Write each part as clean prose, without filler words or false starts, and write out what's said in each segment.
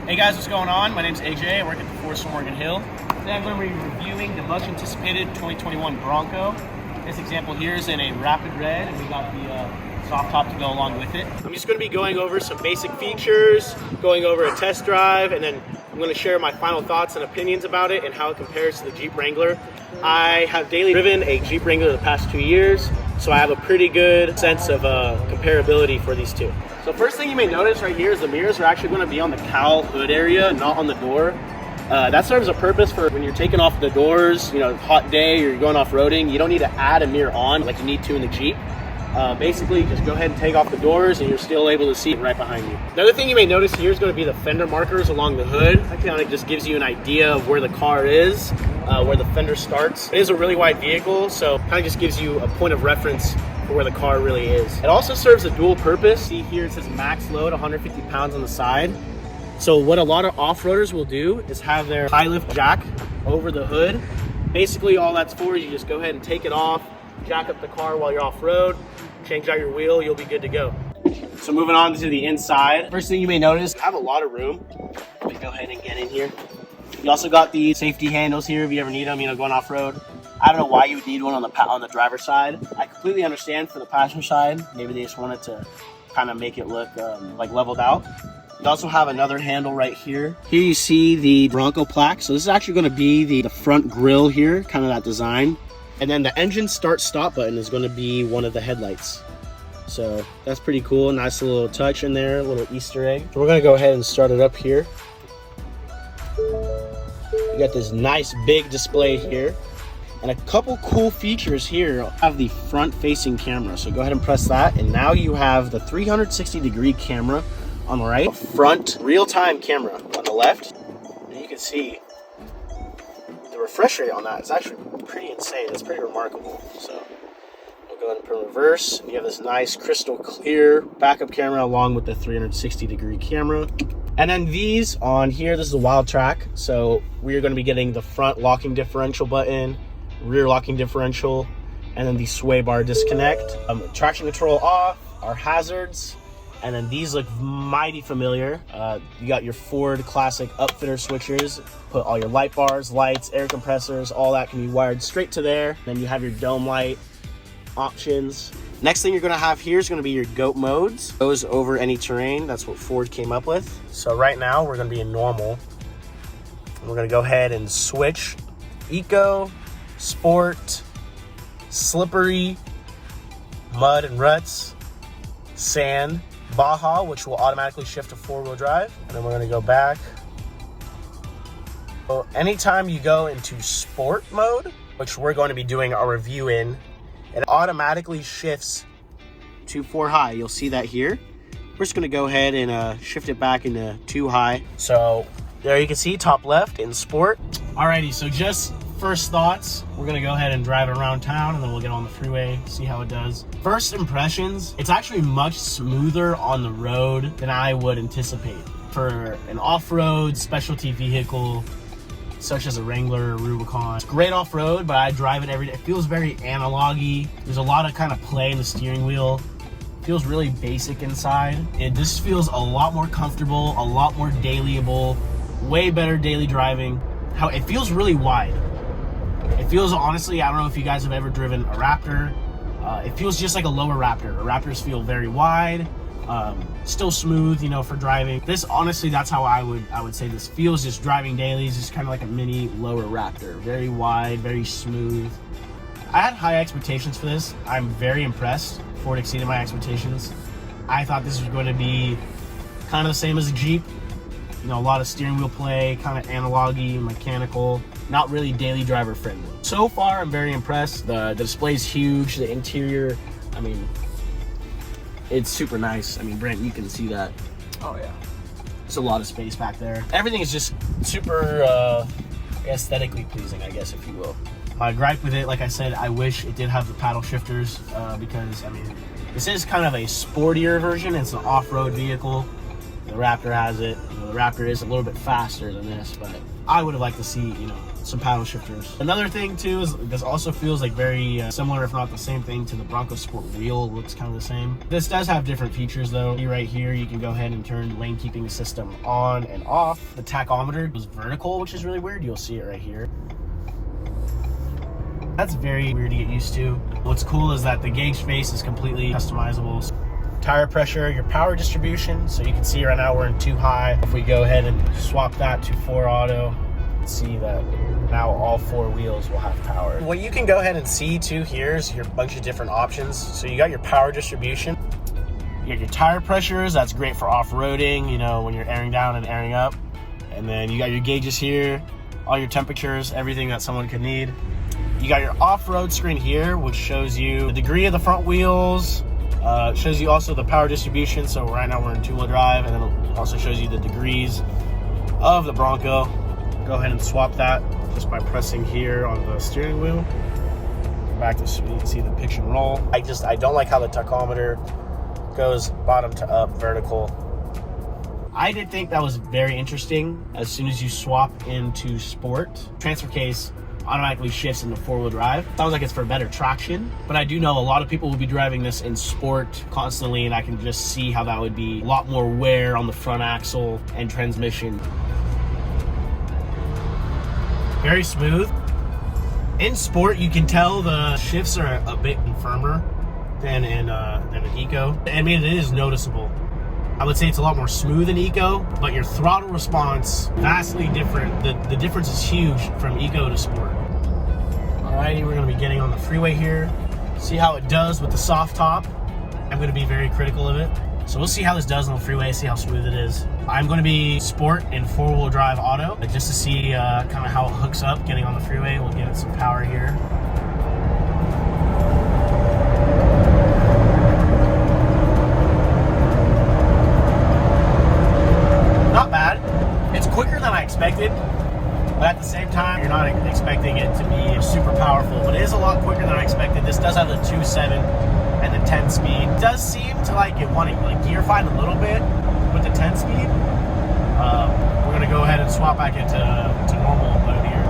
Hey guys, what's going on? My name's AJ. I work at the Forest Morgan Hill. Today I'm going to be reviewing the much anticipated 2021 Bronco. This example here is in a rapid red, and we got the soft top to go along with it. I'm just going to be going over some basic features, going over a test drive, and then I'm going to share my final thoughts and opinions about it and how it compares to the Jeep Wrangler. I have daily driven a Jeep Wrangler the past 2 years, so I have a pretty good sense of comparability for these two. So first thing you may notice right here is the mirrors are actually going to be on the cowl hood area, not on the door. That serves a purpose for when you're taking off the doors, hot day, or you're going off-roading. You don't need to add a mirror on like you need to in the Jeep. Basically, just go ahead and take off the doors and you're still able to see it right behind you. The other thing you may notice here is going to be the fender markers along the hood. That kind of just gives you an idea of where the car is, where the fender starts. It is a really wide vehicle, so kind of just gives you a point of reference for where the car really is. It also serves a dual purpose. See here it says max load, 150 pounds on the side. So what a lot of off-roaders will do is have their high lift jack over the hood. Basically all that's for is you just go ahead and take it off, jack up the car while you're off-road, change out your wheel, you'll be good to go. So moving on to the inside. First thing you may notice, I have a lot of room. Let me go ahead and get in here. You also got the safety handles here if you ever need them, going off-road. I don't know why you would need one on the driver's side. I completely understand for the passenger side. Maybe they just wanted to kind of make it look like leveled out. You also have another handle right here. Here you see the Bronco plaque. So this is actually going to be the front grille here, kind of that design. And then the engine start-stop button is going to be one of the headlights. So that's pretty cool. Nice little touch in there, a little Easter egg. So we're going to go ahead and start it up here. You got this nice big display here. And a couple cool features here have the front-facing camera. So go ahead and press that. And now you have the 360-degree camera on the right. Front real-time camera on the left. And you can see the refresh rate on that is actually pretty insane. It's pretty remarkable. So we'll go ahead and put reverse. You have this nice crystal clear backup camera along with the 360-degree camera. And then these on here, this is a wild track. So we're going to be getting the front locking differential button, rear locking differential, and then the sway bar disconnect. Traction control off, our hazards, and then these look mighty familiar. You got your Ford classic upfitter switchers. Put all your light bars, lights, air compressors, all that can be wired straight to there. Then you have your dome light options. Next thing you're gonna have here is gonna be your GOAT modes. Goes over any terrain. That's what Ford came up with. So right now we're gonna be in normal. We're gonna go ahead and switch Eco, Sport, Slippery, Mud and Ruts, Sand, Baja, which will automatically shift to 4-wheel drive. And then we're gonna go back. So anytime you go into Sport mode, which we're going to be doing our review in, it automatically shifts to 4 high. You'll see that here. We're just gonna go ahead and shift it back into 2 high. So there you can see top left in Sport. Alrighty, so just first thoughts, we're gonna go ahead and drive it around town and then we'll get on the freeway, see how it does. First impressions, it's actually much smoother on the road than I would anticipate. For an off-road specialty vehicle, such as a Wrangler or Rubicon, it's great off-road, but I drive it every day. It feels very analog-y. There's a lot of kind of play in the steering wheel. It feels really basic inside. It just feels a lot more comfortable, a lot more dailyable, way better daily driving. How it feels really wide. It feels, honestly, I don't know if you guys have ever driven a Raptor. It feels just like a lower Raptor. Raptors feel very wide, still smooth, for driving. This, honestly, that's how I would say this feels just driving daily. It's just kind of like a mini lower Raptor. Very wide, very smooth. I had high expectations for this. I'm very impressed. Ford exceeded my expectations. I thought this was going to be kind of the same as a Jeep. A lot of steering wheel play, kind of analog-y, mechanical, not really daily driver friendly. So far, I'm very impressed. The display's huge. The interior, it's super nice. Brent, you can see that. Oh yeah. There's a lot of space back there. Everything is just super aesthetically pleasing, I guess, if you will. My gripe with it, like I said, I wish it did have the paddle shifters because, this is kind of a sportier version. It's an off-road vehicle. The Raptor has it. You know, the Raptor is a little bit faster than this, but I would have liked to see, you know, some paddle shifters. Another thing too is this also feels like very similar, if not the same thing, to the Bronco Sport wheel. It looks kind of the same. This does have different features though. Right here, you can go ahead and turn the lane keeping system on and off. The tachometer is vertical, which is really weird. You'll see it right here. That's very weird to get used to. What's cool is that the gauge space is completely customizable. Tire pressure, your power distribution. So you can see right now we're in 2 high. If we go ahead and swap that to 4 auto, see that now all 4 wheels will have power. What you can go ahead and see too here is your bunch of different options. So you got your power distribution, you got your tire pressures. That's great for off-roading, you know, when you're airing down and airing up. And then you got your gauges here, all your temperatures, everything that someone could need. You got your off-road screen here, which shows you the degree of the front wheels. Shows you also the power distribution. So right now we're in 2-wheel drive, and then it also shows you the degrees of the Bronco. Go ahead and swap that just by pressing here on the steering wheel. Back to so you can see the pitch and roll. I don't like how the tachometer goes bottom to up, vertical. I did think that was very interesting. As soon as you swap into sport, transfer case automatically shifts into 4-wheel drive. Sounds like it's for better traction, but I do know a lot of people will be driving this in sport constantly, and I can just see how that would be a lot more wear on the front axle and transmission. Very smooth. In sport, you can tell the shifts are a bit firmer than in an Eco. I mean, it is noticeable. I would say it's a lot more smooth in Eco, but your throttle response vastly different. The difference is huge from Eco to Sport. Alrighty, we're gonna be getting on the freeway here. See how it does with the soft top. I'm gonna be very critical of it. So we'll see how this does on the freeway, see how smooth it is. I'm gonna be Sport in 4-wheel drive auto, just to see kind of how it hooks up getting on the freeway. We'll give it some power here. Not bad. It's quicker than I expected, but at the same time, you're not expecting it to be super powerful, but it is a lot quicker than I expected. This does have the 2.7 and the 10 speed. It does seem to like it wanting like gear find a little bit with the 10 speed. We're gonna go ahead and swap back into normal mode here.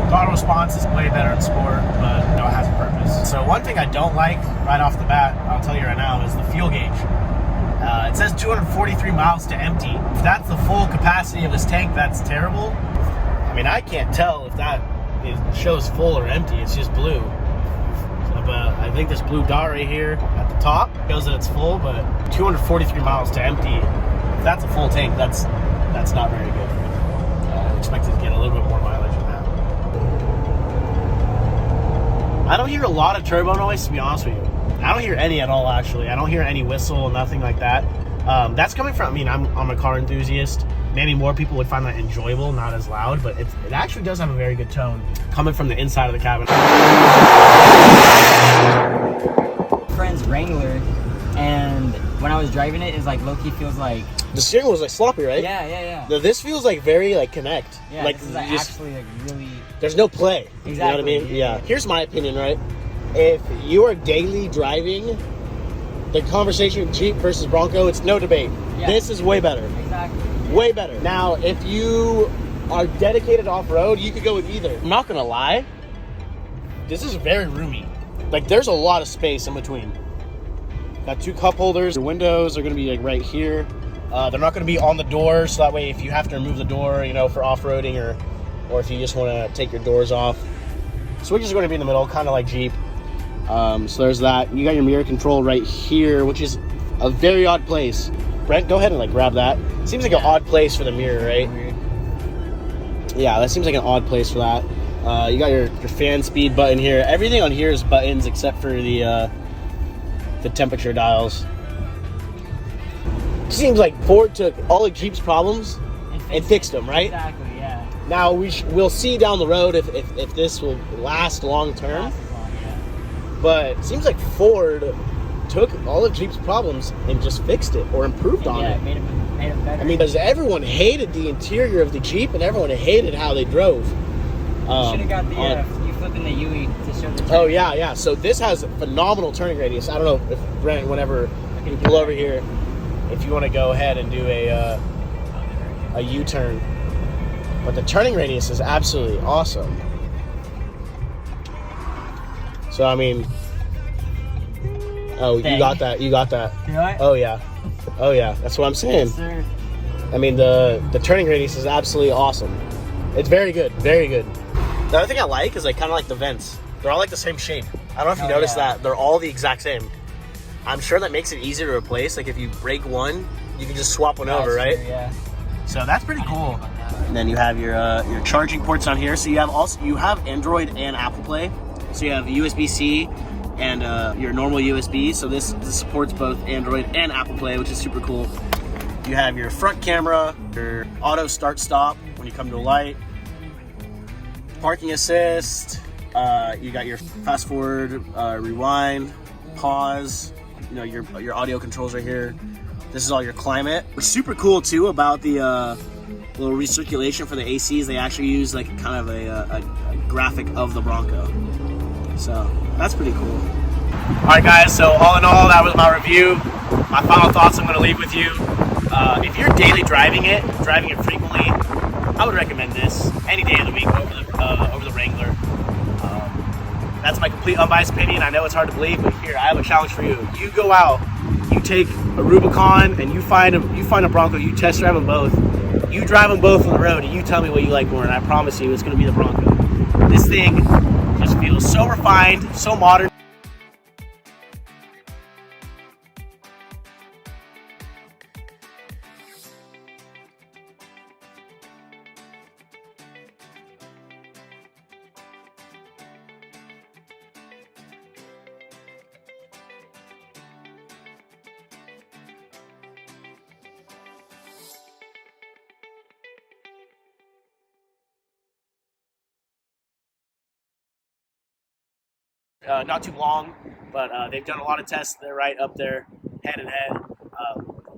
Throttle response is way better in Sport, but you know, it has a purpose. So one thing I don't like right off the bat, I'll tell you right now, is the fuel gauge. It says 243 miles to empty. If that's the full capacity of this tank, that's terrible. I mean, I can't tell if that shows full or empty. It's just blue. So, but I think this blue dot right here at the top shows that it's full, but 243 miles to empty. If that's a full tank, that's not very good. I expected to get a little bit more mileage than that. I don't hear a lot of turbo noise, to be honest with you. I don't hear any at all, actually. I don't hear any whistle, nothing like that. That's coming from, I mean, I'm a car enthusiast. Maybe more people would find that enjoyable, not as loud, but it actually does have a very good tone coming from the inside of the cabin. Friend's Wrangler, and when I was driving it, it's like low-key feels like... The steering wheel was like sloppy, right? Yeah. No, this feels like very like Connect. Yeah, like, this is like actually like really... There's no play. Exactly. You know what I mean? Yeah. Here's my opinion, right? If you are daily driving, the conversation with Jeep versus Bronco, it's no debate. Yeah. This is way better. Exactly. Way better. Now, if you are dedicated off-road, you could go with either. I'm not gonna lie, this is very roomy. Like, there's a lot of space in between. Got 2 cup holders. Your windows are gonna be like right here. They're not gonna be on the door, so that way if you have to remove the door, you know, for off-roading or if you just wanna take your doors off. Switches are gonna be in the middle, kind of like Jeep. So there's that. You got your mirror control right here, which is a very odd place. Brent, go ahead and like grab that. Seems like an odd place for the mirror, right? Yeah, that seems like an odd place for that. You got your fan speed button here. Everything on here is buttons except for the temperature dials. Seems like Ford took all of Jeep's problems and fixed them, right? Exactly, yeah. Now we'll see down the road if this will last long term. But it seems like Ford took all of Jeep's problems and just fixed it or improved on it. Yeah, made it better. I mean, because everyone hated the interior of the Jeep and everyone hated how they drove. You should have got the you flipping the UE to show the turn. Oh, yeah. So this has a phenomenal turning radius. I don't know if Brent, whenever you pull over here, if you want to go ahead and do a a U-turn. But the turning radius is absolutely awesome. So I mean, oh, Dang. you got that. You got that. You know what? Oh yeah. Oh yeah. That's what I'm saying. Yes, sir. I mean, the turning radius is absolutely awesome. It's very good. Very good. The other thing I like is like kind of like the vents. They're all like the same shape. I don't know if you noticed that. They're all the exact same. I'm sure that makes it easier to replace. Like if you break one, you can just swap one over, right? True, yeah. So that's pretty cool. And then you have your charging ports on here. So you have Android and Apple Play. So you have USB-C and your normal USB. So this supports both Android and Apple Play, which is super cool. You have your front camera, your auto start stop when you come to a light, parking assist. You got your fast forward, rewind, pause. You know, your audio controls right here. This is all your climate. What's super cool too about the little recirculation for the ACs, they actually use like kind of a graphic of the Bronco. So that's pretty cool. All right, guys. So all in all, that was my review. My final thoughts I'm going to leave with you. If you're daily driving it frequently, I would recommend this any day of the week over the Wrangler. That's my complete unbiased opinion. I know it's hard to believe, but here, I have a challenge for you. You go out, you take a Rubicon, and you find a Bronco, you test drive them both. You drive them both on the road, and you tell me what you like more, and I promise you it's going to be the Bronco. This thing just feels so refined, so modern. Not too long, but they've done a lot of tests. They're right up there, head and head.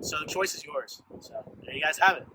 So the choice is yours. So there you guys have it.